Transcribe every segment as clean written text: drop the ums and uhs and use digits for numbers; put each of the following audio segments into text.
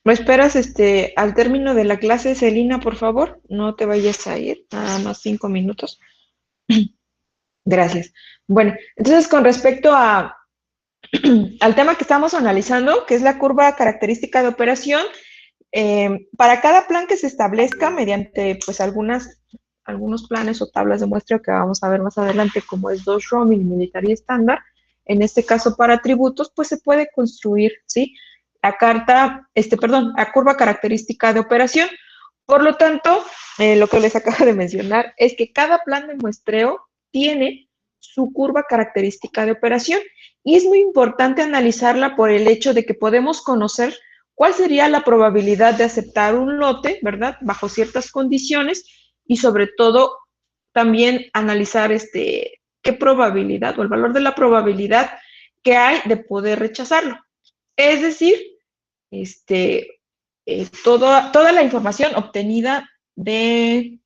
¿Me esperas al término de la clase, Celina, por favor? No te vayas a ir, nada más 5 minutos. Gracias. Bueno, entonces con respecto al tema que estamos analizando, que es la curva característica de operación, para cada plan que se establezca mediante pues algunos planes o tablas de muestreo que vamos a ver más adelante, como es 2 roaming militar y estándar, en este caso para atributos, pues se puede construir, ¿sí? La curva característica de operación. Por lo tanto, lo que les acabo de mencionar es que cada plan de muestreo tiene su curva característica de operación y es muy importante analizarla por el hecho de que podemos conocer cuál sería la probabilidad de aceptar un lote, ¿verdad? Bajo ciertas condiciones y sobre todo también analizar qué probabilidad o el valor de la probabilidad que hay de poder rechazarlo. Es decir, toda la información obtenida de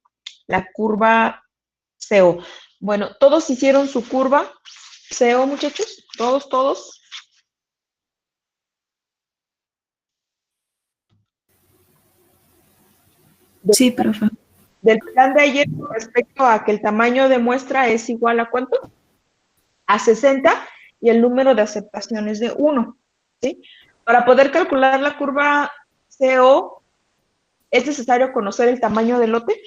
la curva CO. Bueno, ¿todos hicieron su curva CO, muchachos? ¿Todos? Sí, profe. Del plan de ayer con respecto a que el tamaño de muestra es igual a ¿cuánto? A 60 y el número de aceptaciones de 1, ¿sí? Para poder calcular la curva CO, ¿es necesario conocer el tamaño del lote?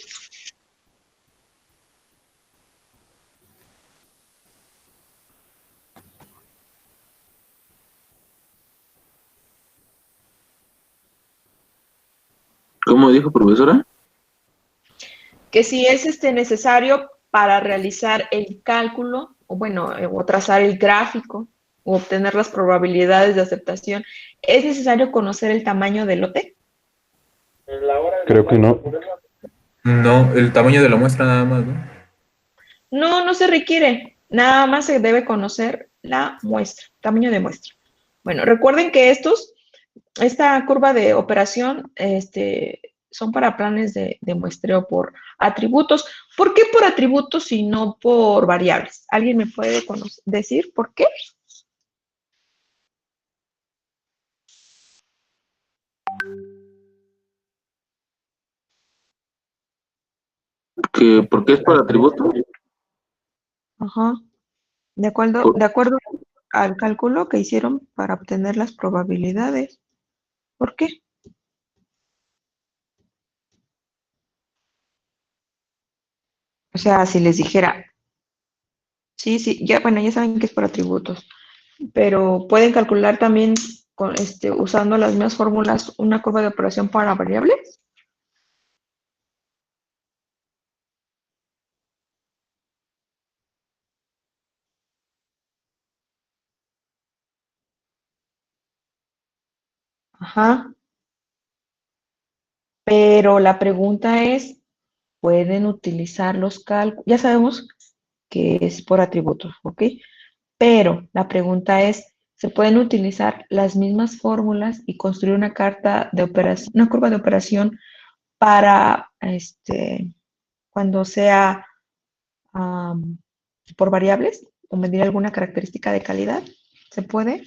¿Cómo dijo, profesora? Que si es necesario para realizar el cálculo, o bueno, o trazar el gráfico, o obtener las probabilidades de aceptación, ¿es necesario conocer el tamaño del lote? Creo que no. No, el tamaño de la muestra nada más, ¿no? No, no se requiere. Nada más se debe conocer la muestra, tamaño de muestra. Bueno, recuerden que esta curva de operación, son para planes de muestreo por atributos. ¿Por qué por atributos y no por variables? ¿Alguien me puede decir por qué? ¿Por qué es por atributo? Ajá. De Por- acuerdo al cálculo que hicieron para obtener las probabilidades. ¿Por qué? O sea, si les dijera, sí, ya, bueno, ya saben que es por atributos, pero pueden calcular también usando las mismas fórmulas una curva de operación para variables. Ajá. Pero la pregunta es, ¿pueden utilizar los cálculos? Ya sabemos que es por atributos, ¿ok? Pero la pregunta es, ¿se pueden utilizar las mismas fórmulas y construir una carta de operación, una curva de operación para cuando sea am, por variables o medir alguna característica de calidad? ¿Se puede?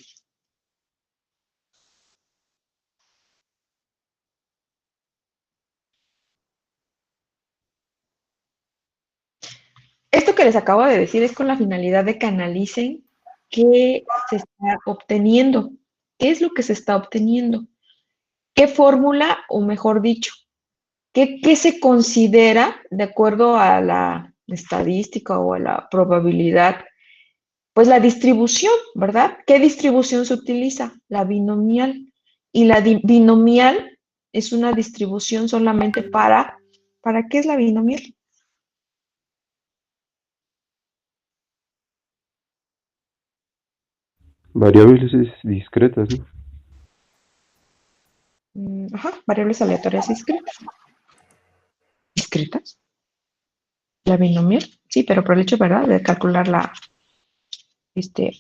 Esto que les acabo de decir es con la finalidad de que analicen qué se está obteniendo, qué es lo que se está obteniendo, qué fórmula, o mejor dicho, qué se considera de acuerdo a la estadística o a la probabilidad, pues la distribución, ¿verdad? ¿Qué distribución se utiliza? La binomial. Y la binomial es una distribución solamente ¿para qué es la binomial? Variables discretas, ¿no? Ajá, variables aleatorias discretas. ¿Discretas? La binomial, sí, pero por el hecho, ¿verdad?, de calcular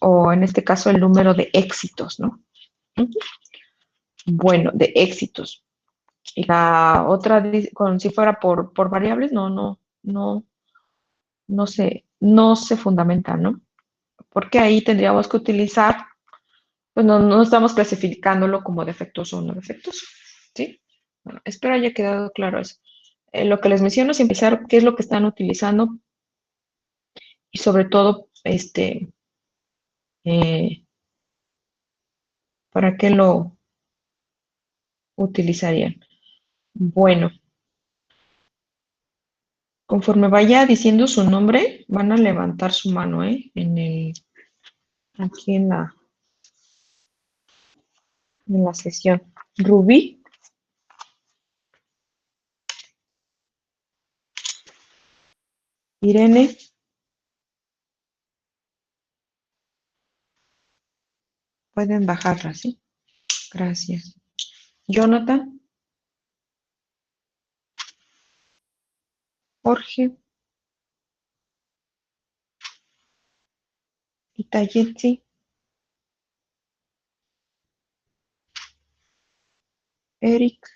o en este caso el número de éxitos, ¿no? Ujú. Bueno, de éxitos. Y la otra, si fuera por variables, no se fundamenta, ¿no? Porque ahí tendríamos que utilizar, pues no estamos clasificándolo como defectuoso o no defectuoso. ¿sí? Bueno, espero haya quedado claro eso. Lo que les menciono es empezar qué es lo que están utilizando y sobre todo, eh, para qué lo utilizarían. Bueno, conforme vaya diciendo su nombre, van a levantar su mano, ¿eh? Aquí en la sesión. Rubí, Irene, pueden bajarla, ¿sí? Gracias. Jonathan, Jorge, Itayetsi, Eric,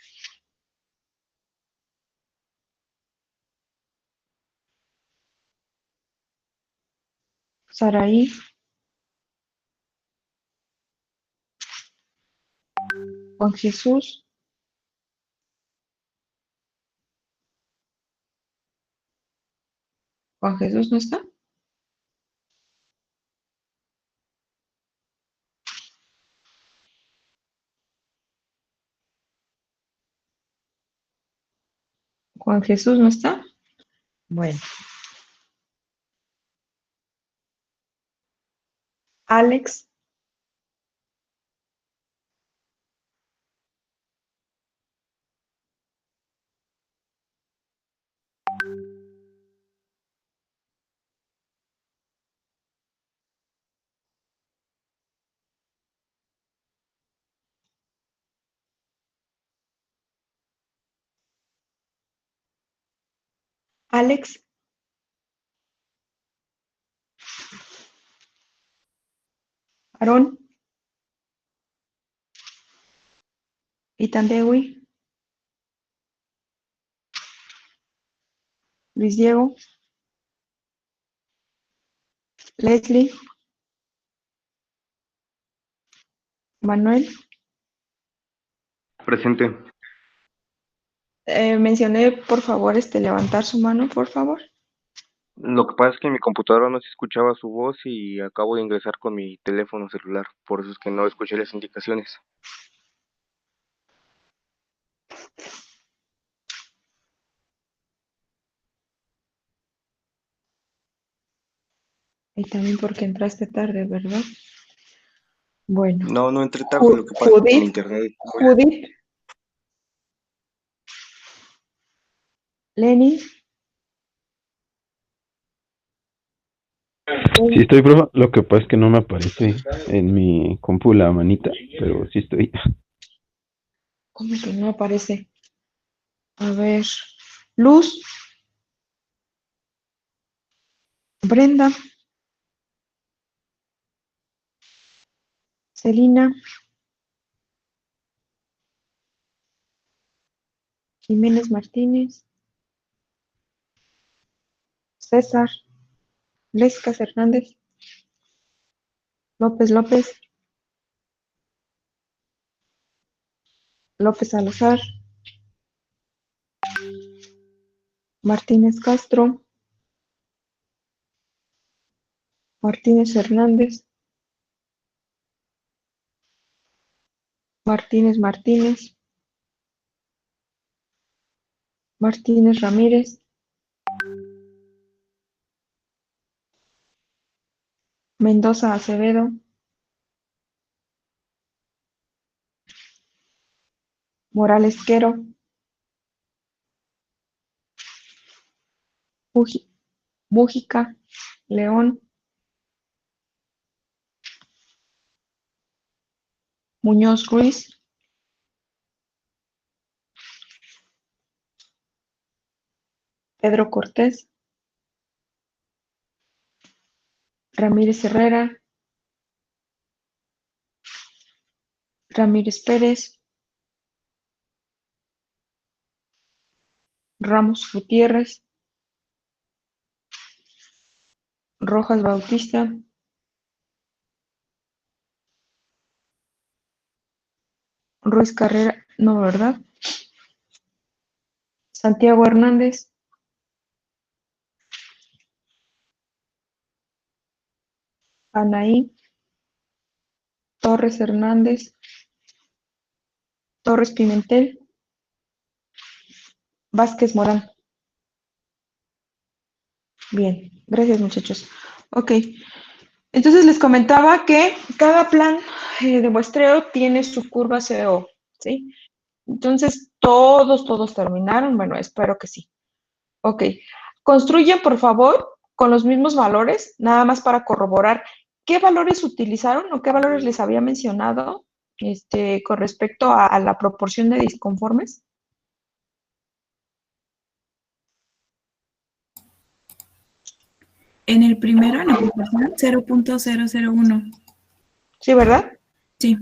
Saraí, Juan Jesús, Juan Jesús no está. Juan Jesús no está. Bueno, Alex, Alex, Aarón, Itandewi, Luis Diego, Leslie, Manuel. Presente. Mencioné, por favor, levantar su mano, por favor. Lo que pasa es que en mi computadora no se escuchaba su voz y acabo de ingresar con mi teléfono celular, por eso es que no escuché las indicaciones. Y también porque entraste tarde, ¿verdad? Bueno, No, no entré tarde, lo que pasa es que mi Judith, internet... Judith, Lenny, Sí estoy, profe. Lo que pasa es que no me aparece en mi compu la manita, pero sí estoy. ¿cómo que no aparece? A ver, Luz, Brenda, Celina, Jiménez Martínez, César, Lescas Hernández, López López, López Salazar, Martínez Castro, Martínez Hernández, Martínez Martínez, Martínez Ramírez, Mendoza Acevedo, Morales Quero, Mújica, León, Muñoz Ruiz, Pedro Cortés, Ramírez Herrera, Ramírez Pérez, Ramos Gutiérrez, Rojas Bautista, Ruiz Carrera, No, ¿verdad? Santiago Hernández, Anaí, Torres Hernández, Torres Pimentel, Vázquez Morán. Bien, gracias muchachos. Ok, entonces les comentaba que cada plan de muestreo tiene su curva CO, ¿sí? Entonces, todos terminaron. Bueno, espero que sí. Ok, construyan por favor con los mismos valores, nada más para corroborar qué valores utilizaron o qué valores les había mencionado con respecto a la proporción de disconformes. En el primero, en la proporción, 0.001. ¿Sí, verdad? Sí,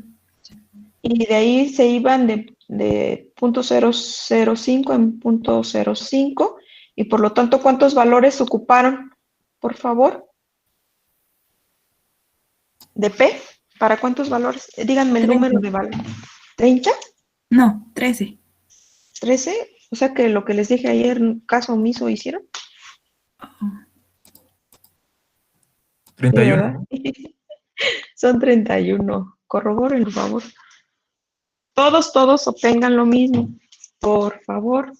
Y de ahí se iban de 0.005 en 0.05 y por lo tanto, ¿cuántos valores ocuparon? Por favor, de P, ¿para cuántos valores? Díganme el 13. número de valores. ¿30? No, 13. ¿13? O sea que lo que les dije ayer, caso omiso, hicieron. Sí, ¿verdad? 31. Son 31. Corroboren, por favor. Todos obtengan lo mismo. Por favor.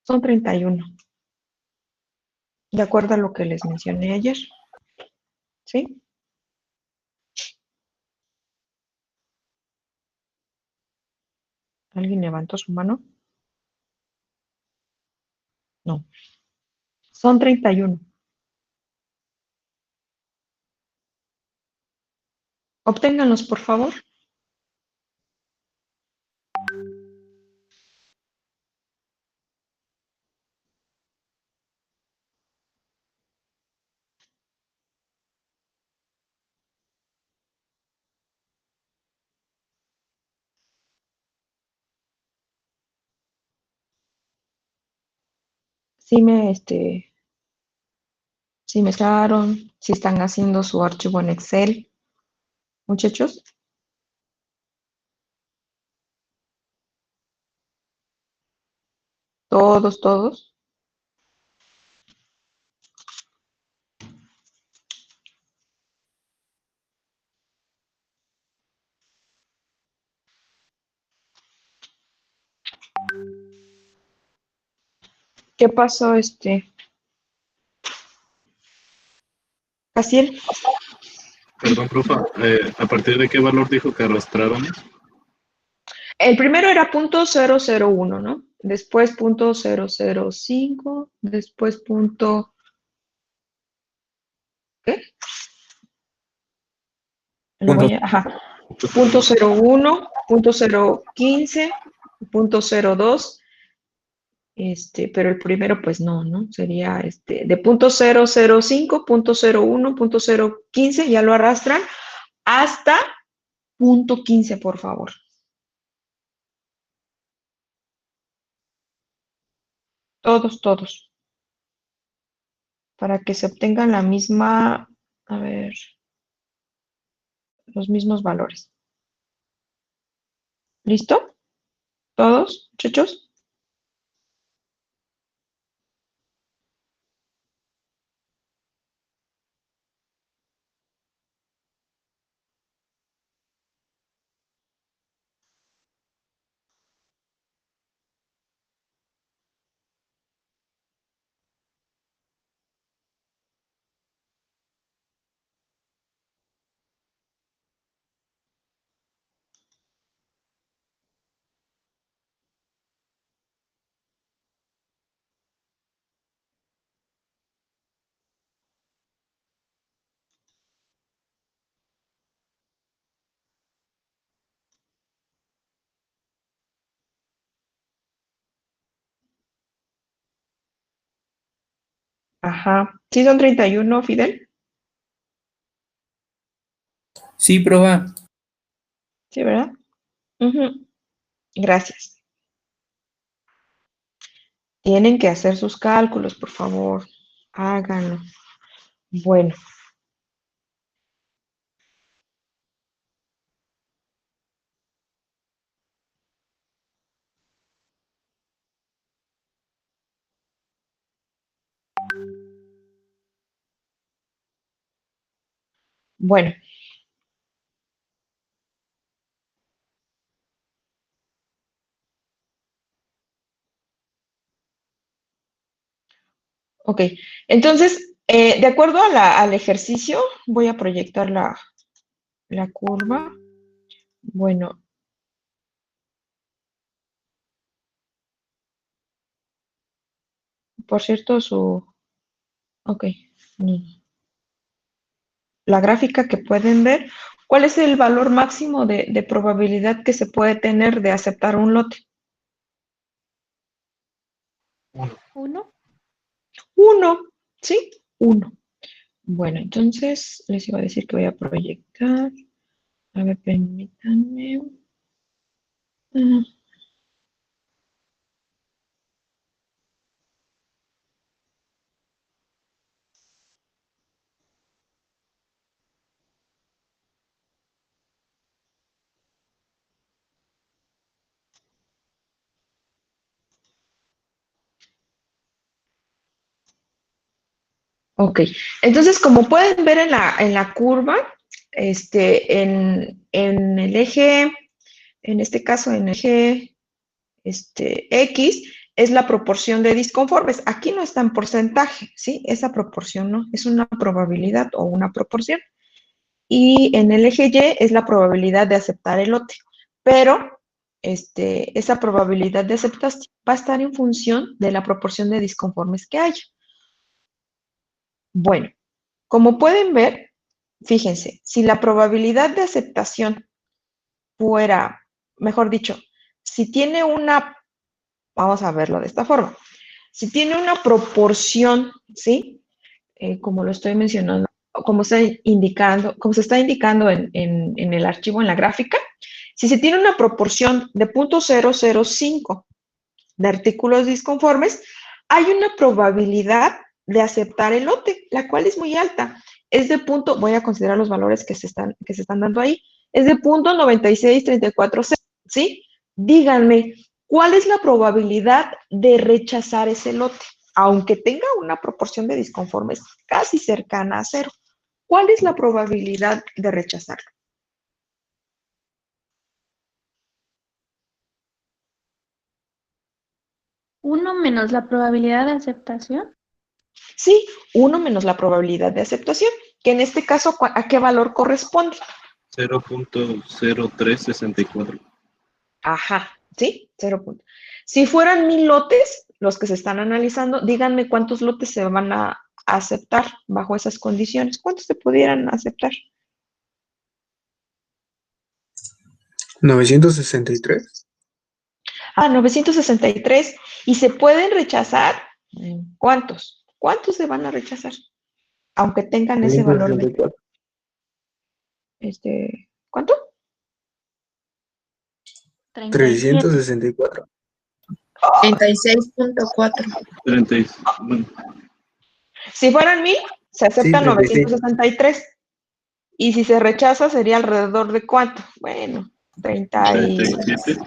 Son 31. De acuerdo a lo que les mencioné ayer. ¿Sí? ¿Alguien levantó su mano? No. Son 31. Obténganlos, por favor. Sí sí me quedaron, si están haciendo su archivo en Excel, muchachos. Todos. ¿Qué pasó, Casiel? Perdón, profa, ¿a partir de qué valor dijo que arrastrábamos? El primero era 0.001, ¿no? Después 0.005, después ¿qué? Lo Punto. voy a, ajá, 0.01, 0.015, 0.02, pero el primero pues no, sería de 0.005, 0.01, 0.015, ya lo arrastran hasta 0.15, por favor. Todos, para que se obtengan la misma, a ver, los mismos valores. ¿Listo? ¿Todos, muchachos? Ajá. ¿Sí son 31, Fidel? Sí, proba. Sí, ¿verdad? Ujú. Gracias. Tienen que hacer sus cálculos, por favor. Háganlo. Bueno, Bueno, ok. Entonces, de acuerdo al ejercicio, voy a proyectar la curva. Bueno, por cierto, ok. La gráfica que pueden ver, ¿cuál es el valor máximo de probabilidad que se puede tener de aceptar un lote? 1. 1, ¿sí? 1. Bueno, entonces les iba a decir que voy a proyectar. A ver, permítanme. Ah, ok, entonces como pueden ver en la curva, en el eje, en este caso en el eje X, es la proporción de disconformes. Aquí no está en porcentaje, ¿sí? Esa proporción no, es una probabilidad o una proporción. Y en el eje Y es la probabilidad de aceptar el lote. Pero esa probabilidad de aceptación va a estar en función de la proporción de disconformes que haya. Bueno, como pueden ver, fíjense, si la probabilidad de aceptación fuera, mejor dicho, si tiene una, vamos a verlo de esta forma, si tiene una proporción, ¿sí? Como lo estoy mencionando, como como se está indicando en el archivo, en la gráfica, si se tiene una proporción de 0.005 de artículos disconformes, hay una probabilidad de aceptar el lote, la cual es muy alta. Es de punto, voy a considerar los valores que se están dando ahí, es de 0.9634, ¿sí? Díganme, ¿cuál es la probabilidad de rechazar ese lote? Aunque tenga una proporción de disconformes casi cercana a cero. ¿Cuál es la probabilidad de rechazarlo? 1 menos la probabilidad de aceptación. Sí, 1 menos la probabilidad de aceptación, que en este caso, ¿a qué valor corresponde? 0.0364. Ajá, ¿sí? 0 punto. Si fueran 1000 lotes, los que se están analizando, díganme cuántos lotes se van a aceptar bajo esas condiciones. ¿Cuántos se pudieran aceptar? 963. 963. ¿Y se pueden rechazar? ¿Cuántos? ¿Cuántos se van a rechazar? Aunque tengan ese valor de... 364. ¿Cuánto? 37. 364. 36.4. 30 bueno, Si fueran 1000, se Sí, aceptan 36. 963. Y si se rechaza, sería alrededor de ¿cuánto? Bueno, 37.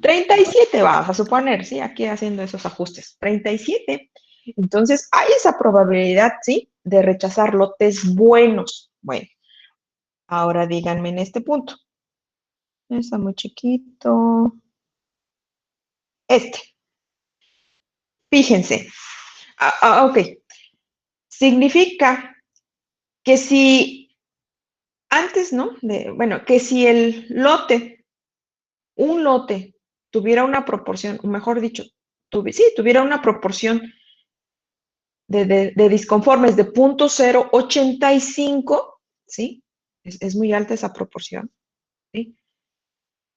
37 vamos a suponer, ¿sí? Aquí haciendo esos ajustes. 37. Entonces, hay esa probabilidad, ¿sí? De rechazar lotes buenos. Bueno, ahora díganme en este punto. Está muy chiquito. Fíjense. Ok. Significa que si antes, ¿no? Bueno, que si un lote tuviera una proporción, o mejor dicho, tuviera una proporción de disconformes de 0.085, ¿sí? Es muy alta esa proporción, ¿sí?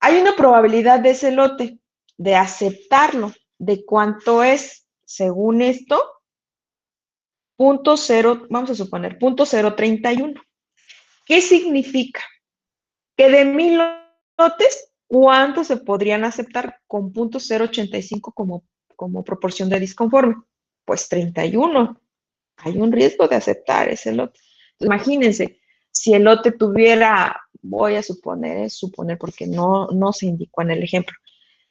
Hay una probabilidad de ese lote de aceptarlo. ¿De cuánto es? Según esto, 0.0, vamos a suponer, 0.031. ¿Qué significa? Que de 1000 lotes, ¿cuántos se podrían aceptar con 0.085 como proporción de disconforme? Pues 31. Hay un riesgo de aceptar ese lote. Imagínense, si el lote tuviera, voy a suponer porque no se indicó en el ejemplo,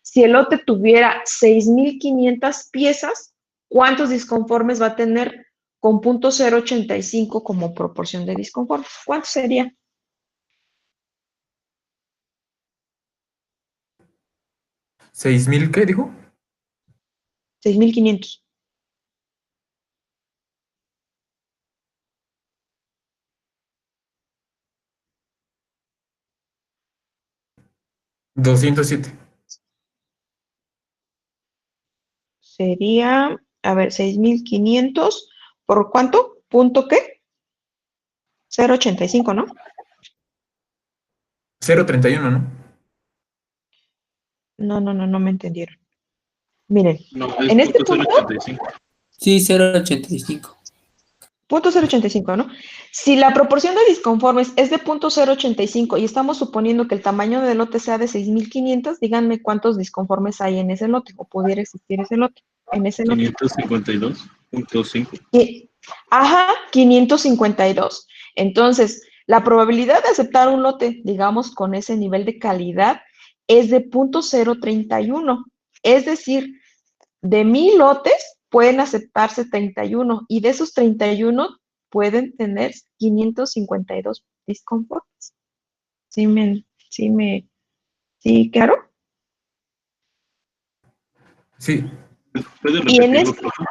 si el lote tuviera 6500 piezas, ¿cuántos disconformes va a tener? con 0.085 como proporción de disconformes. ¿Cuánto sería? ¿6,000 qué dijo? 6.500. $207. Sería, a ver, 6.500, ¿por cuánto? ¿Punto qué? 0.85, ¿no? 0,31, ¿no? No me entendieron. Miren, No, es en este punto punto, 0.85. Sí, 0.85. punto 0.85, ¿no? Si la proporción de disconformes es de punto 0.85 y estamos suponiendo que el tamaño del lote sea de 6.500, díganme cuántos disconformes hay en ese lote o pudiera existir ese lote, en ese lote. 552.5. Ajá, 552. Entonces, la probabilidad de aceptar un lote, digamos, con ese nivel de calidad es de punto 0.31. Es decir, de 1,000 lotes pueden aceptarse 31 y de esos 31 pueden tener 552 disconformes. ¿Sí, claro? Sí. ¿Puede Y en repetirlo, este, profe?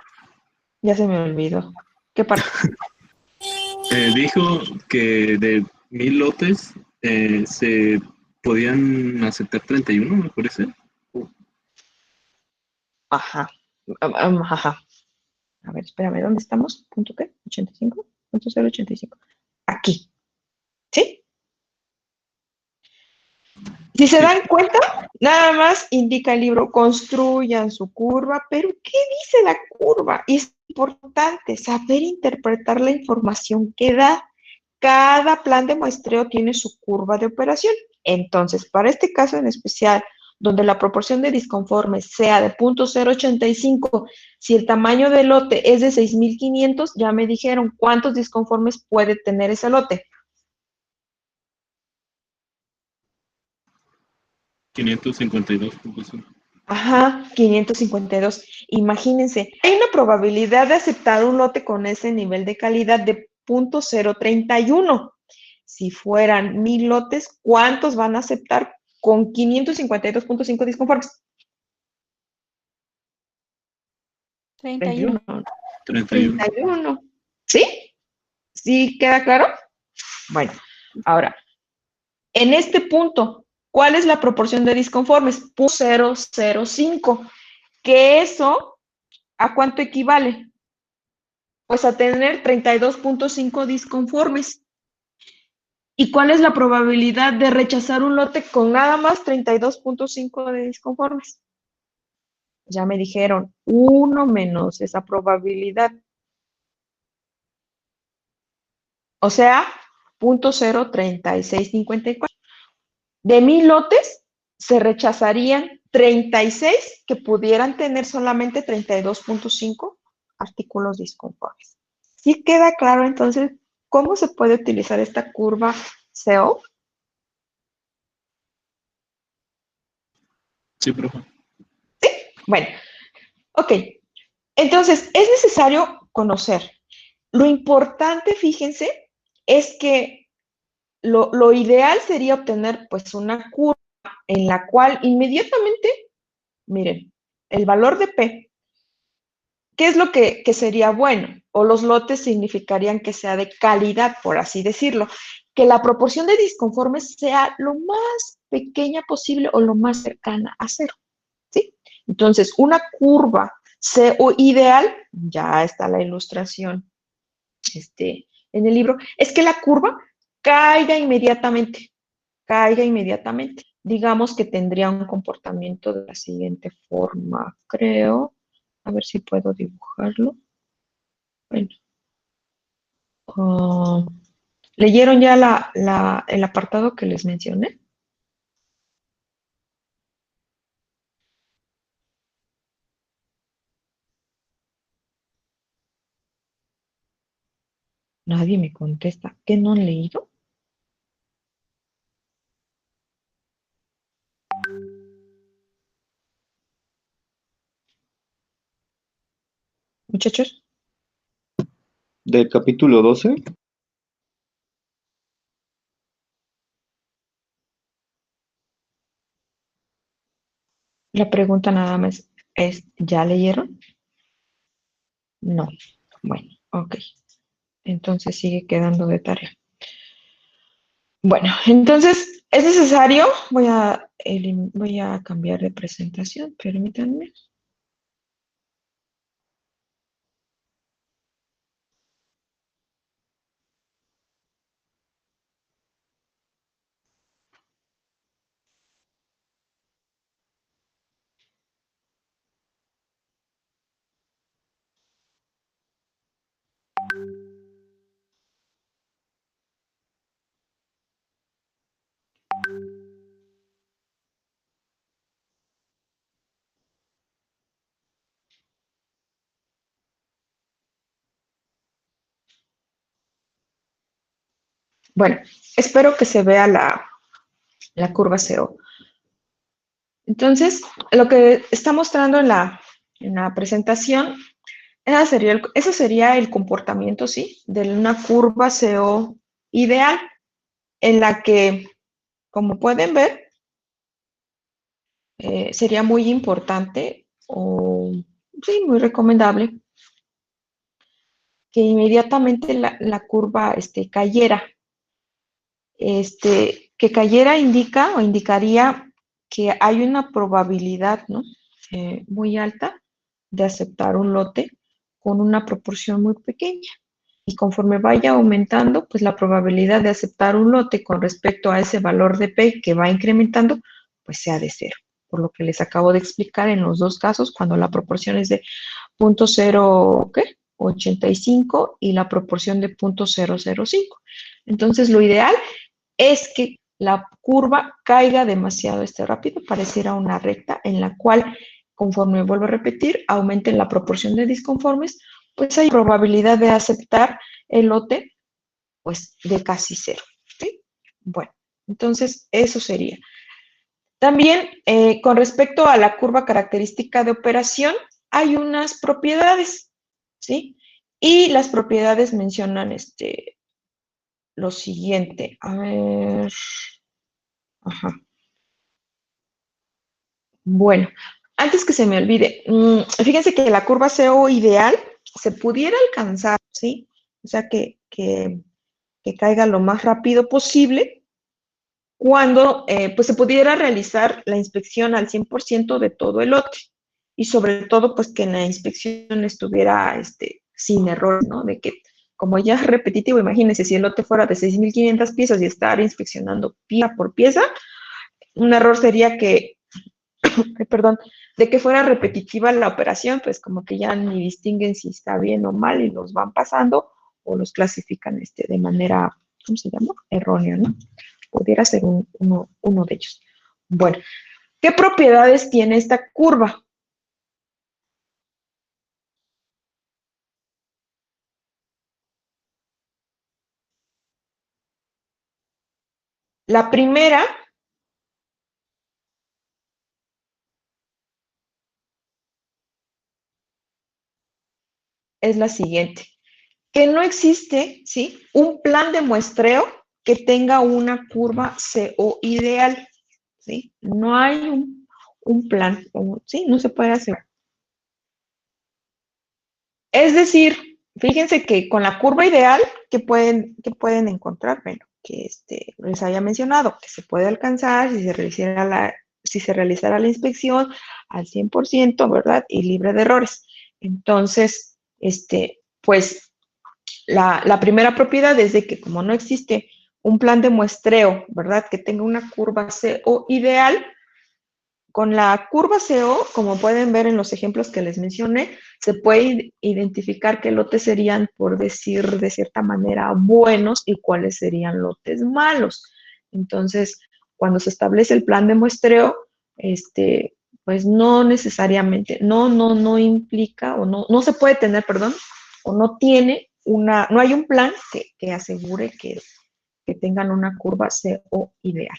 ya se me olvidó. ¿Qué parte? Dijo que de 1,000 lotes se podían aceptar 31, me parece. Ajá. Ajá. A ver, espérame, ¿dónde estamos? ¿Punto qué? ¿85? Punto 0.85. Aquí. ¿Sí? Si se Sí. dan cuenta, nada más indica el libro, construyan su curva, pero ¿qué dice la curva? Y es importante saber interpretar la información que da. Cada plan de muestreo tiene su curva de operación. Entonces, para este caso en especial, donde la proporción de disconformes sea de 0.085, si el tamaño del lote es de 6.500, ya me dijeron cuántos disconformes puede tener ese lote. 552.5. Ajá, 552. Imagínense, hay una probabilidad de aceptar un lote con ese nivel de calidad de 0.031. Si fueran 1,000 lotes, ¿cuántos van a aceptar con 552.5 disconformes? 31. 31. 31. 31. ¿Sí? ¿Sí queda claro? Bueno, ahora, en este punto, ¿cuál es la proporción de disconformes? 0.005. Que eso, ¿a cuánto equivale? Pues a tener 32.5 disconformes. ¿Y cuál es la probabilidad de rechazar un lote con nada más 32.5 de disconformes? Ya me dijeron, 1 menos esa probabilidad. O sea, 0.03654. De 1,000 lotes, se rechazarían 36 que pudieran tener solamente 32.5 artículos disconformes. ¿Sí queda claro entonces cómo se puede utilizar esta curva CO? Sí, profe. Bueno, ok. Entonces, es necesario conocer. Lo importante, fíjense, es que lo ideal sería obtener pues una curva en la cual inmediatamente, miren, el valor de P, ¿qué es lo que sería bueno? O los lotes significarían que sea de calidad, por así decirlo. Que la proporción de disconformes sea lo más pequeña posible o lo más cercana a cero, ¿sí? Entonces, una curva CO ideal, ya está la ilustración en el libro, es que la curva caiga inmediatamente, caiga inmediatamente. Digamos que tendría un comportamiento de la siguiente forma, creo. A ver si puedo dibujarlo. Bueno. ah, ¿Leyeron ya el apartado que les mencioné? Nadie me contesta. ¿Qué no han leído? Muchachos. Del capítulo 12. La pregunta nada más es, ¿ya leyeron? No. Bueno, ok. Entonces sigue quedando de tarea. Bueno, entonces es necesario, voy a cambiar de presentación, permítanme. Bueno, espero que se vea la curva CO. Entonces, lo que está mostrando en la presentación, eso sería el comportamiento, ¿sí? De una curva CO ideal, en la que, como pueden ver, sería muy importante o, sí, muy recomendable que inmediatamente la curva cayera. Que cayera indica o indicaría que hay una probabilidad, ¿no? Muy alta de aceptar un lote con una proporción muy pequeña. Y conforme vaya aumentando, pues la probabilidad de aceptar un lote con respecto a ese valor de P que va incrementando, pues sea de cero. Por lo que les acabo de explicar en los dos casos, cuando la proporción es de 0.85 y la proporción de 0.005. Entonces, lo ideal es que la curva caiga demasiado rápido, pareciera una recta en la cual, conforme vuelvo a repetir, aumente la proporción de disconformes, pues hay probabilidad de aceptar el lote, pues de casi cero. ¿Sí? Bueno, entonces eso sería. También, con respecto a la curva característica de operación, hay unas propiedades, ¿sí? Y las propiedades mencionan lo siguiente. A ver. Ajá. Bueno, antes que se me olvide, fíjense que la curva CO ideal se pudiera alcanzar, ¿sí? O sea, que caiga lo más rápido posible cuando pues se pudiera realizar la inspección al 100% de todo el lote y sobre todo pues que la inspección estuviera sin error, ¿no? De que como ya es repetitivo, imagínense si el lote fuera de 6.500 piezas y estar inspeccionando pieza por pieza, un error sería que perdón, de que fuera repetitiva la operación, pues como que ya ni distinguen si está bien o mal y los van pasando o los clasifican de manera, ¿cómo se llama? Errónea, ¿no? Pudiera ser uno de ellos. Bueno, ¿qué propiedades tiene esta curva? La primera es la siguiente, que no existe, ¿sí? Un plan de muestreo que tenga una curva CO ideal, ¿sí? No hay un plan, ¿sí? No se puede hacer. Es decir, fíjense que con la curva ideal, ¿qué pueden encontrar? Bueno, que les había mencionado, que se puede alcanzar si se realizara la inspección al 100%, ¿verdad? Y libre de errores. Entonces, pues la primera propiedad es de que como no existe un plan de muestreo, ¿verdad? Que tenga una curva CO ideal, con la curva CO, como pueden ver en los ejemplos que les mencioné, se puede identificar qué lotes serían, por decir de cierta manera, buenos y cuáles serían lotes malos. Entonces, cuando se establece el plan de muestreo, pues no necesariamente, no implica o no se puede tener, perdón, o no tiene no hay un plan que asegure que tengan una curva CO ideal.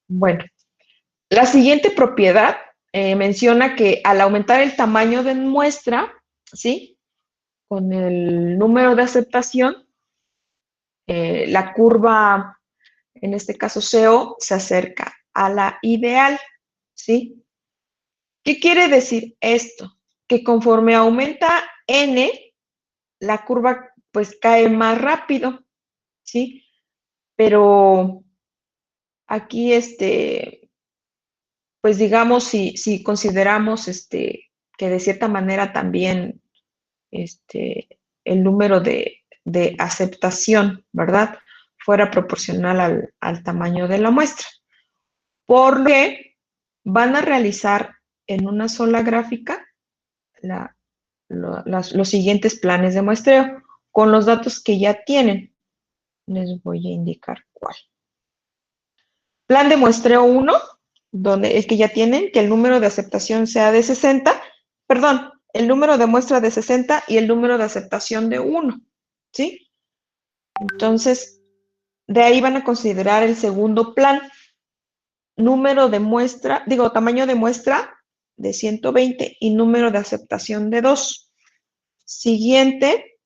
Bueno, la siguiente propiedad menciona que al aumentar el tamaño de muestra, ¿sí? con el número de aceptación, la curva, en este caso CO, se acerca a la ideal, ¿sí? ¿Qué quiere decir esto? Que conforme aumenta N, la curva pues cae más rápido, ¿sí? Pero aquí, pues digamos, si consideramos que de cierta manera también el número de aceptación, ¿verdad? Fuera proporcional al tamaño de la muestra. Por lo que van a realizar en una sola gráfica los siguientes planes de muestreo con los datos que ya tienen. Les voy a indicar cuál. Plan de muestreo 1, donde el que ya tienen, que el número de aceptación sea de 60, perdón, el número de muestra de 60 y el número de aceptación de 1, ¿sí? Entonces, de ahí van a considerar el segundo plan, número de muestra, tamaño de muestra de 120 y número de aceptación de 2. Siguiente,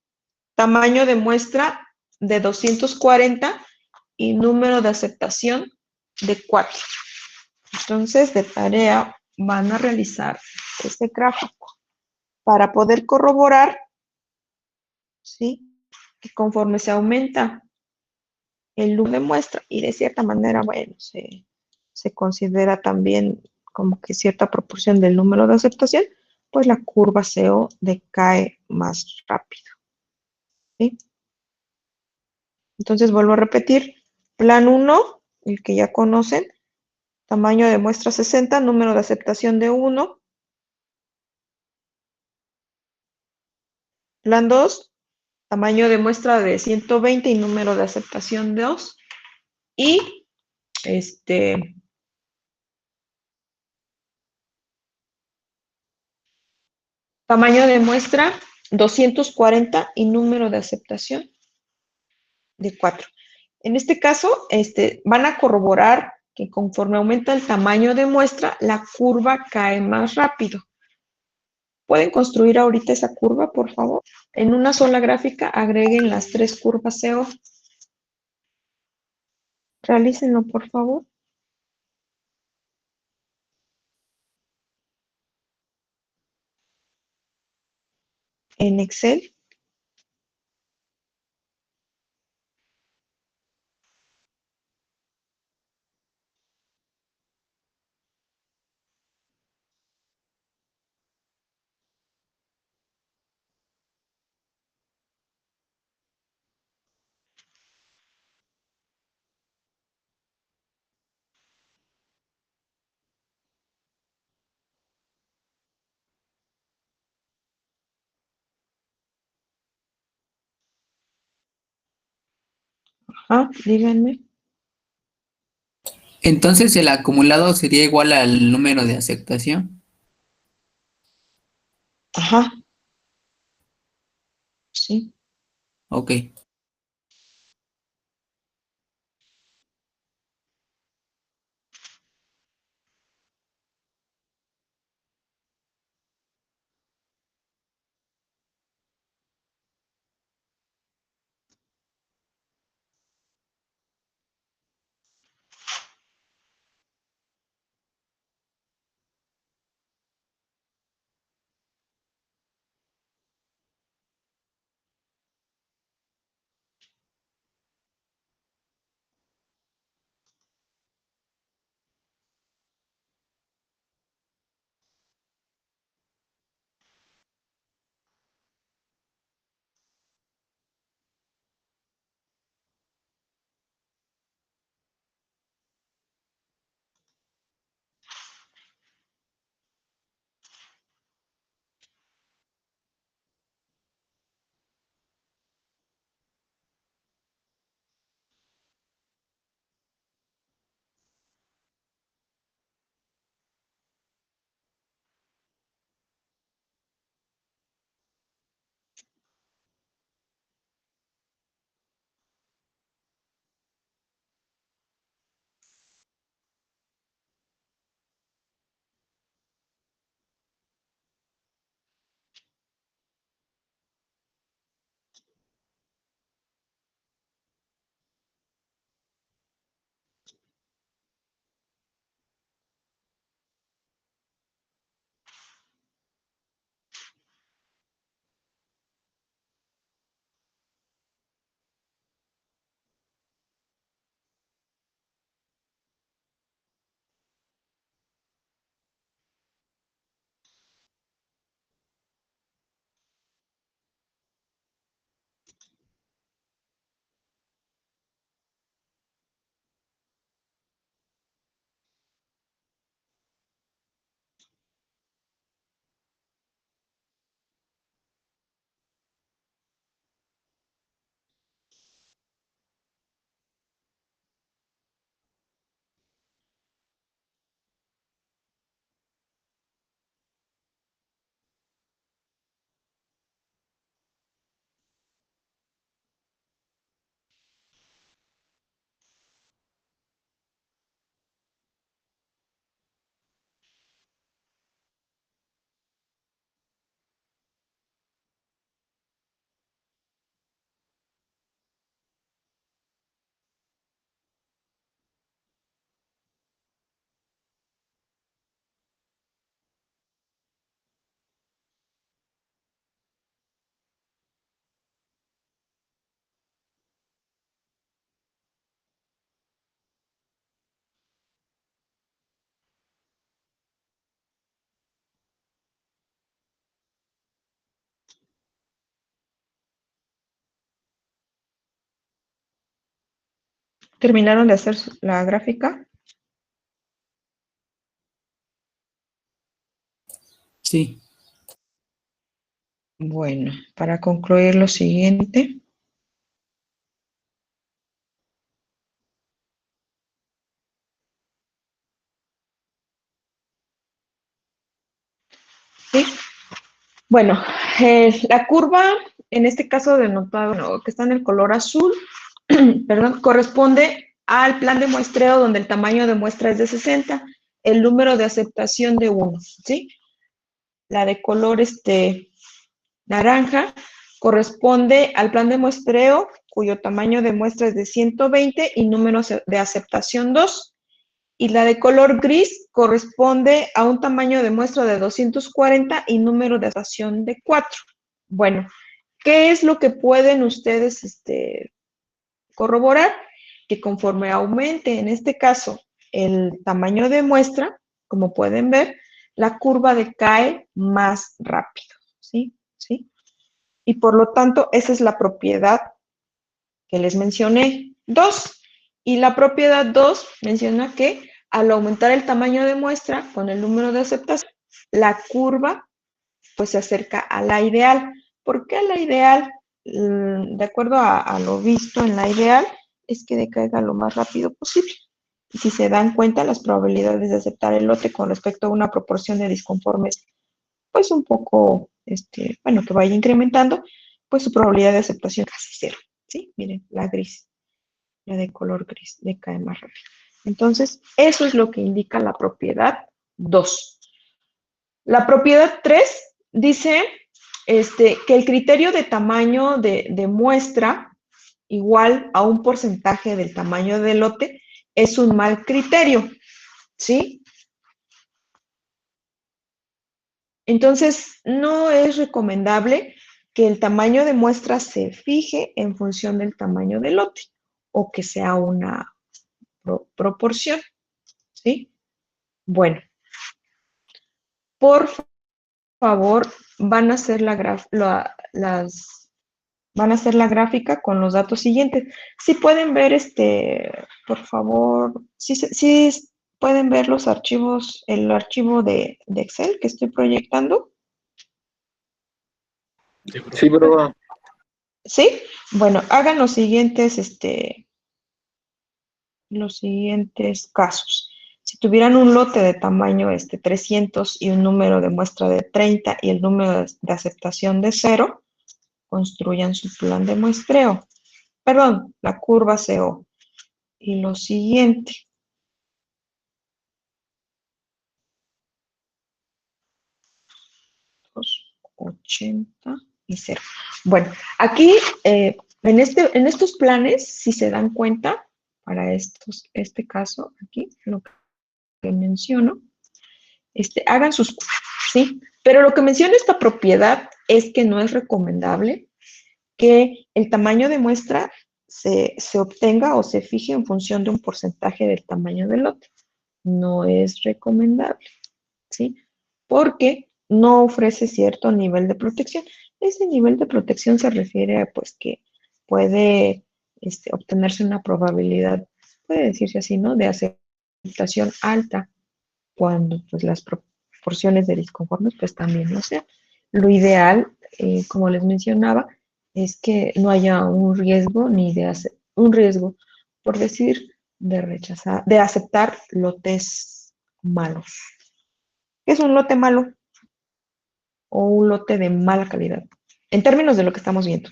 tamaño de muestra de 240 y número de aceptación de 4. Entonces, de tarea van a realizar este gráfico para poder corroborar, ¿sí? Que conforme se aumenta el número de muestra y de cierta manera, bueno, se considera también como que cierta proporción del número de aceptación, pues la curva CO decae más rápido, ¿sí? Entonces vuelvo a repetir, plan 1, el que ya conocen, tamaño de muestra 60, número de aceptación de 1. Plan 2, tamaño de muestra de 120 y número de aceptación de 2. Y tamaño de muestra 240 y número de aceptación de 4. En este caso, van a corroborar que conforme aumenta el tamaño de muestra, la curva cae más rápido. ¿Pueden construir ahorita esa curva, por favor? En una sola gráfica agreguen las 3 curvas CO. Realícenlo, por favor. En Excel. Ajá, díganme. Entonces el acumulado sería igual al número de aceptación. Ajá, sí. Ok. ¿Terminaron de hacer la gráfica? Sí. Bueno, para concluir lo siguiente. ¿Sí? Bueno, la curva, en este caso denotada, bueno, que está en el color azul, perdón, corresponde al plan de muestreo donde el tamaño de muestra es de 60, el número de aceptación de 1, ¿sí? La de color naranja corresponde al plan de muestreo cuyo tamaño de muestra es de 120 y número de aceptación 2. Y la de color gris corresponde a un tamaño de muestra de 240 y número de aceptación de 4. Bueno, ¿qué es lo que pueden ustedes corroborar? Que conforme aumente, en este caso, el tamaño de muestra, como pueden ver, la curva decae más rápido, ¿sí? ¿Sí? Y por lo tanto, esa es la propiedad que les mencioné. 2. Y la propiedad 2 menciona que al aumentar el tamaño de muestra con el número de aceptación, la curva pues se acerca a la ideal. ¿Por qué a la ideal? De acuerdo a lo visto en la ideal, es que decaiga lo más rápido posible. Y si se dan cuenta, las probabilidades de aceptar el lote con respecto a una proporción de disconformes, pues un poco, bueno, que vaya incrementando, pues su probabilidad de aceptación es casi cero. ¿Sí? Miren, la gris, la de color gris, decae más rápido. Entonces, eso es lo que indica la propiedad 2. La propiedad 3 dice que el criterio de tamaño de muestra igual a un porcentaje del tamaño del lote es un mal criterio, ¿sí? Entonces, no es recomendable que el tamaño de muestra se fije en función del tamaño del lote o que sea una proporción, ¿sí? Bueno, por favor, van a hacer van a hacer la gráfica con los datos siguientes. Si pueden ver, por favor, si pueden ver los archivos, el archivo de Excel que estoy proyectando. Sí, bro. ¿Sí? Bueno, hagan los siguientes casos. Si tuvieran un lote de tamaño 300 y un número de muestra de 30 y el número de aceptación de 0, construyan su plan de muestreo. Perdón, la curva CO. Y lo siguiente. 80 y 0. Bueno, aquí en estos planes, si se dan cuenta, para este caso aquí, lo que menciono, hagan sus curvas, ¿sí? Pero lo que menciona esta propiedad es que no es recomendable que el tamaño de muestra se obtenga o se fije en función de un porcentaje del tamaño del lote. No es recomendable, ¿sí? Porque no ofrece cierto nivel de protección. Ese nivel de protección se refiere a, pues, que puede obtenerse una probabilidad, puede decirse así, ¿no? De aceptación alta cuando, pues, las proporciones de disconformes, pues, también no sean. Lo ideal, como les mencionaba, es que no haya un riesgo ni de un riesgo, por decir, de rechazar, de aceptar lotes malos. ¿Qué es un lote malo? O un lote de mala calidad, en términos de lo que estamos viendo.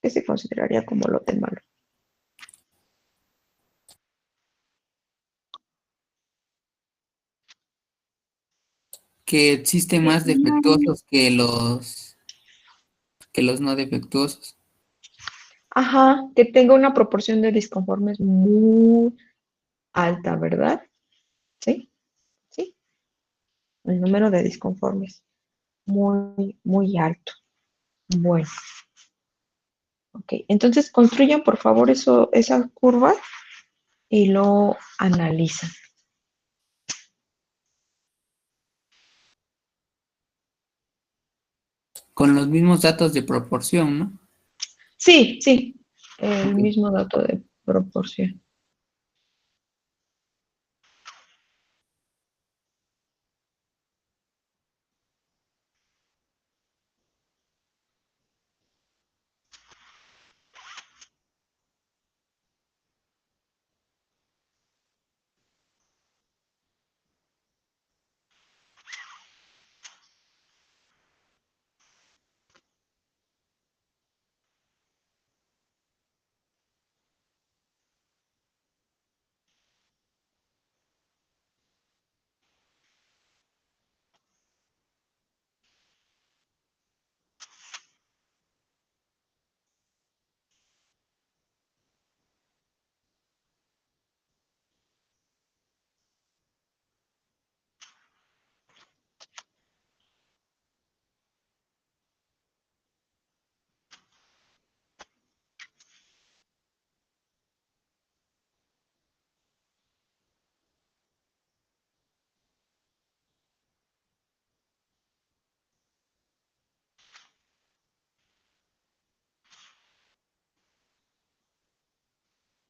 ¿Qué se consideraría como lote malo? Que existen más defectuosos que los no defectuosos. Ajá, que tenga una proporción de disconformes muy alta, ¿verdad? ¿Sí? ¿Sí? El número de disconformes muy, muy alto. Bueno, ok. Entonces construyan, por favor, esa curva y lo analizan. Con los mismos datos de proporción, ¿no? Sí, sí, el Ok. mismo dato de proporción.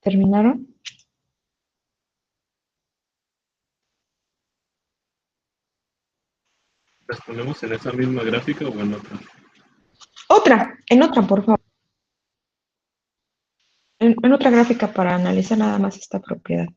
¿Terminaron? ¿Las ponemos en esa misma gráfica o en otra? En otra, por favor. En otra gráfica para analizar nada más esta propiedad.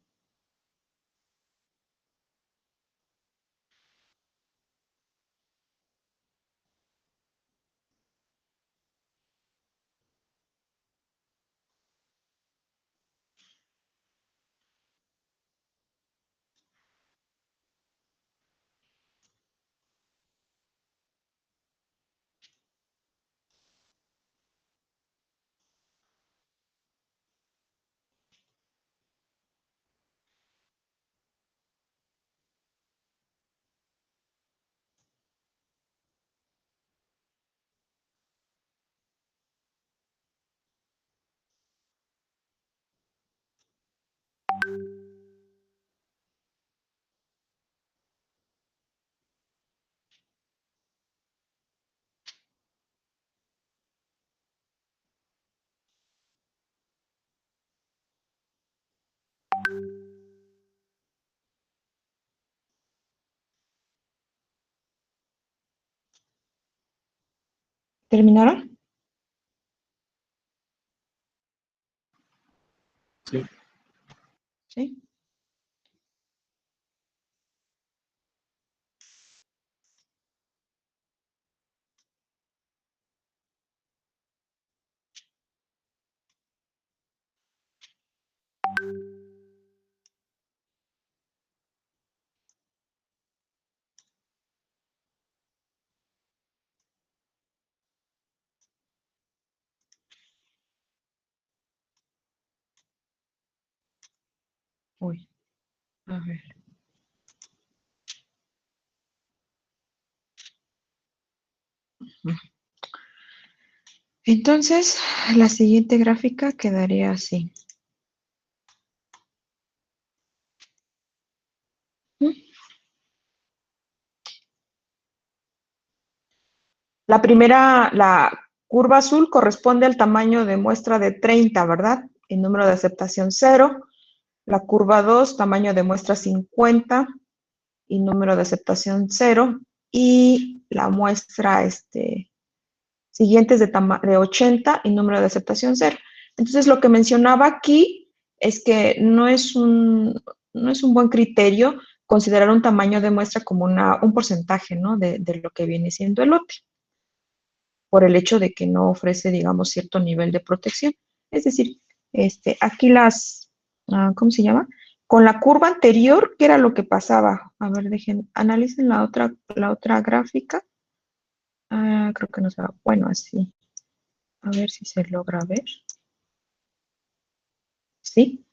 ¿Terminaron? Sí. Sí. Uy, a ver. Entonces, la siguiente gráfica quedaría así. La primera, la curva azul corresponde al tamaño de muestra de 30, ¿verdad? El número de aceptación 0. La curva 2, tamaño de muestra 50 y número de aceptación 0. Y la muestra siguiente es de 80 y número de aceptación 0. Entonces, lo que mencionaba aquí es que no es un buen criterio considerar un tamaño de muestra como un porcentaje, ¿no? de lo que viene siendo el lote, por el hecho de que no ofrece, digamos, cierto nivel de protección. Es decir, aquí ¿cómo se llama? Con la curva anterior, ¿qué era lo que pasaba? A ver, analicen la otra gráfica. Creo que no se va. Bueno, así. A ver si se logra ver. Sí.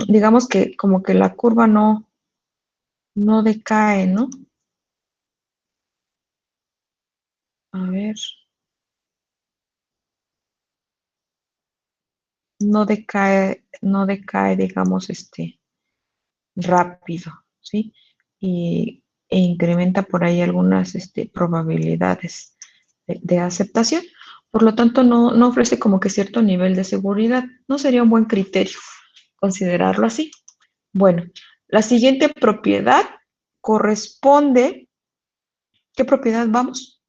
Digamos que como que la curva no decae, ¿no? A ver. No decae, digamos, rápido, ¿sí? E incrementa por ahí algunas probabilidades de aceptación. Por lo tanto, no ofrece como que cierto nivel de seguridad. No sería un buen criterio considerarlo así. Bueno, la siguiente propiedad corresponde. ¿Qué propiedad vamos?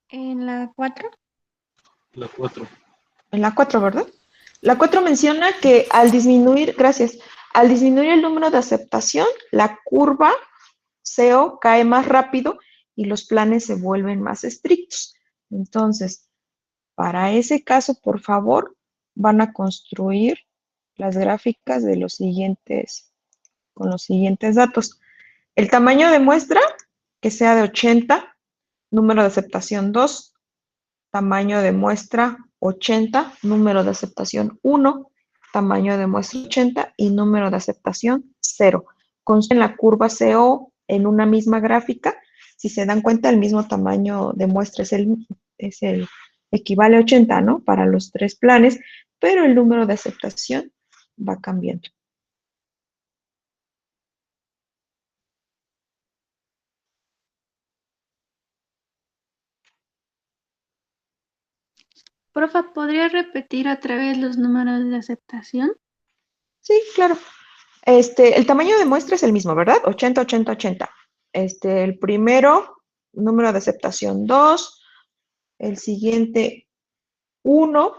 En la 4. La 4. En la 4, ¿verdad? La 4 menciona que al disminuir, gracias, al disminuir el número de aceptación, la curva CO cae más rápido y los planes se vuelven más estrictos. Entonces, para ese caso, por favor, van a construir las gráficas de los siguientes, con los siguientes datos. El tamaño de muestra, que sea de 80, número de aceptación 2, tamaño de muestra 80, número de aceptación 1, tamaño de muestra 80 y número de aceptación 0. Construyen la curva CO en una misma gráfica. Si se dan cuenta, el mismo tamaño de muestra es el equivale a 80, ¿no? Para los tres planes, pero el número de aceptación va cambiando. Profa, ¿podría repetir otra vez los números de aceptación? Sí, claro. El tamaño de muestra es el mismo, ¿verdad? 80, 80, 80. El primero, número de aceptación 2, el siguiente 1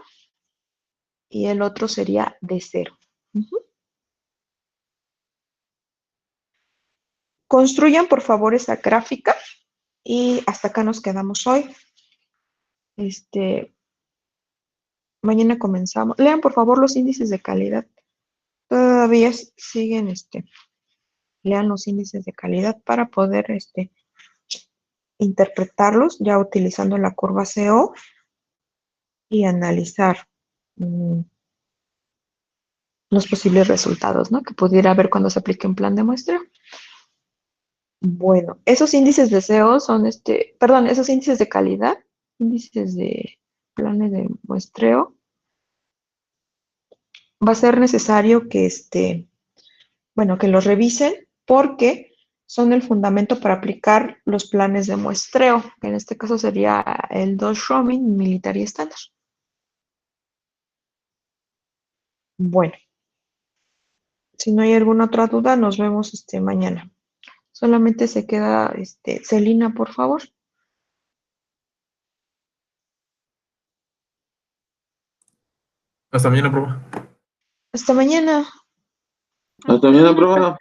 y el otro sería de 0. Construyan, por favor, esa gráfica y hasta acá nos quedamos hoy. Mañana comenzamos. Lean, por favor, los índices de calidad. Todavía siguen, lean los índices de calidad para poder, interpretarlos ya utilizando la curva CO y analizar los posibles resultados, ¿no? Que pudiera haber cuando se aplique un plan de muestreo. Bueno, esos índices de CO son, perdón, esos índices de calidad, índices de planes de muestreo, va a ser necesario que, bueno, que los revisen porque son el fundamento para aplicar los planes de muestreo, que en este caso sería el 2 Roaming Military Standard. Bueno, si no hay alguna otra duda, nos vemos mañana. Solamente se queda Celina, por favor. Hasta mañana, profe. Hasta mañana. Hasta mañana, prueba.